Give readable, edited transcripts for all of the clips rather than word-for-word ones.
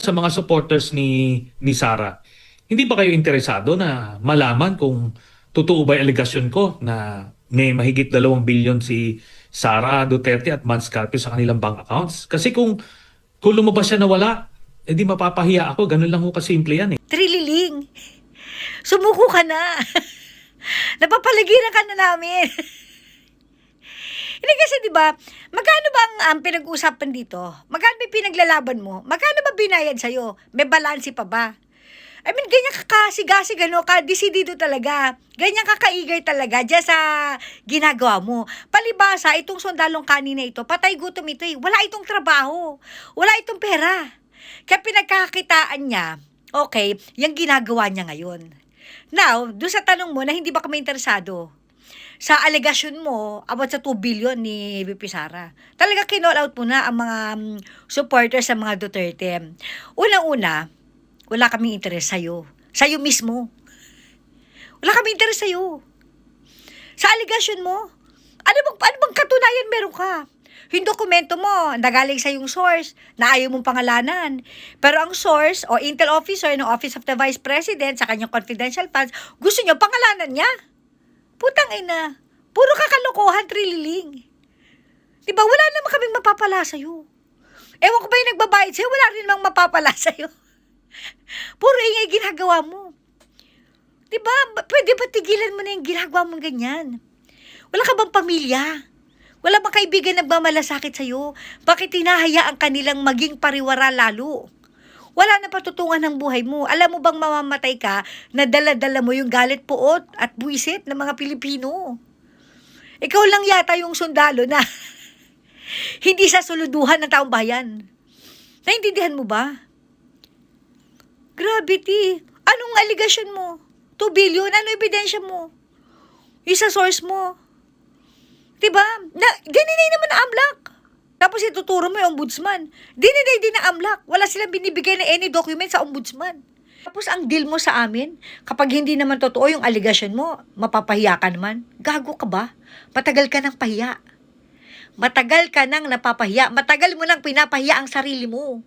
Sa mga supporters ni Sara, hindi ba kayo interesado na malaman kung totoo ba yung aligasyon ko na may mahigit 2 bilyon si Sara Duterte at Mans Carpio sa kanilang bank accounts? Kasi kung lumabas siya na wala, edi mapapahiya ako. Ganun lang ho kasimple yan eh. Trililing, sumuko ka na. Napapaligiran ka na namin. Hindi kasi 'di ba, magkano ba ang pinag-uusapan dito? Magkano ba yung pinaglalaban mo? Magkano ba binayad sa'yo? May balanse pa ba? I mean, ganyan ka kasigasig, ka-desidido talaga. Ganyan ka ka-eager talaga dyan sa ginagawa mo. Palibasa, itong sundalong kanina ito, patay gutom ito eh. Wala itong trabaho. Wala itong pera. Kaya pinagkakakitaan niya, okay, yung ginagawa niya ngayon. Now, doon sa tanong mo na hindi ba kami interesado sa alegasyon mo about sa 2 billion ni VP Sara. Talaga kinall out mo na ang mga supporters sa mga Duterte. Unang-una, wala kaming interes sa'yo. Sa'yo mismo. Wala kaming interes sa'yo. Sa alegasyon mo, ano bang katunayan meron ka? Yung dokumento mo, nagaling sa yung source, na ayaw mong pangalanan. Pero ang source o intel officer ng Office of the Vice President sa kanyang confidential funds, gusto niyo pangalanan niya. Putang ina, puro kakalokohan, Trililing. Diba, wala naman kaming mapapala sa'yo. Ewan ko ba yung nagbabayad sa'yo, wala rin namang mapapala sa'yo. Puro ingay ginagawa mo. Diba, pwede ba tigilan mo na yung ginagawa mong ganyan? Wala ka bang pamilya? Wala bang kaibigan na nagmamalasakit sa'yo? Bakit hinahayaan kanilang maging pariwara lalo? Wala na patutungan ng buhay mo. Alam mo bang mamamatay ka na dala-dala mo yung galit, puot at buwisit ng mga Pilipino? Ikaw lang yata yung sundalo na hindi sa suluduhan ng taong bayan. Naintindihan mo ba? Gravity. Anong aligasyon mo? 2 billion? Ano ebidensya mo? Isa source mo. Diba? Dininay naman na AMLAC. Tapos ituturo mo yung ombudsman. Dininay din na AMLAC. Wala silang binibigay na any document sa ombudsman. Tapos ang deal mo sa amin, kapag hindi naman totoo yung aligasyon mo, mapapahiya ka naman. Gago ka ba? Matagal ka nang pahiya. Matagal ka nang napapahiya. Matagal mo nang pinapahiya ang sarili mo.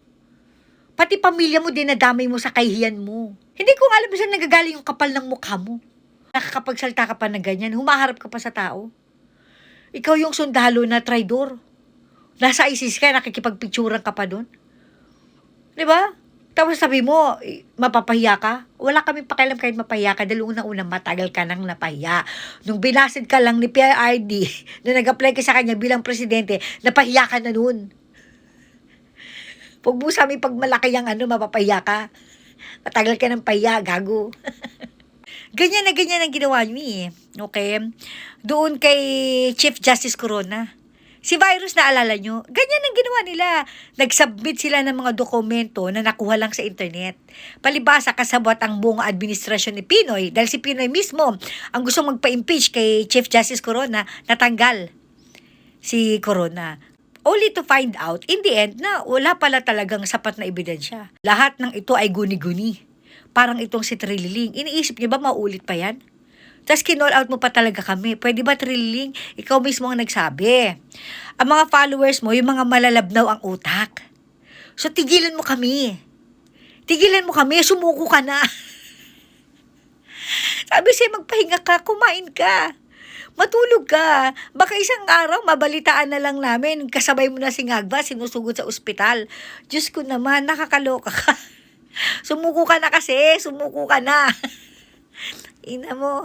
Pati pamilya mo dinadamay mo sa kahihiyan mo. Hindi ko alam saan nagagaling yung kapal ng mukha mo. Nakakapagsalta ka pa na ganyan, humaharap ka pa sa tao. Ikaw yung sundalo na traidor. Nasa ISIS ka, nakikipagpicturan ka pa doon. Diba? Tapos sabi mo, mapapahiya ka? Wala kaming pakialam kahit mapahiya ka dahil unang-unang matagal ka nang napahiya. Nung binasid ka lang ni PRRD na nag-apply ka sa kanya bilang presidente, napahiya ka na noon. Huwag mo sa amin pag malaki ang mapapahiya ka. Matagal ka ng pahiya, gago. Ganyan ang ginawa niyo eh. Okay? Doon kay Chief Justice Corona. Si Virus, naalala nyo? Ganyan ang ginawa nila. Nag-submit sila ng mga dokumento na nakuha lang sa internet. Palibasa, kasabot ang buong administrasyon ni Pinoy dahil si Pinoy mismo ang gusto magpa-impeach kay Chief Justice Corona, natanggal si Corona. Only to find out, in the end, na wala pala talagang sapat na ebidensya. Lahat ng ito ay guni-guni. Parang itong si Trililing. Iniisip niya ba maulit pa yan? Tapos kinall out mo pa talaga kami. Pwede ba, Trililing? Ikaw mismo ang nagsabi. Ang mga followers mo, yung mga malalabnaw ang utak. So, tigilan mo kami. Tigilan mo kami. Sumuko ka na. Sabi siya, magpahinga ka, kumain ka. Matulog ka. Baka isang araw, mabalitaan na lang namin. Kasabay mo na si Ngagba, sinusugod sa ospital. Diyos ko naman, nakakaloka ka. Sumuko ka na kasi. Sumuko ka na. Ina mo.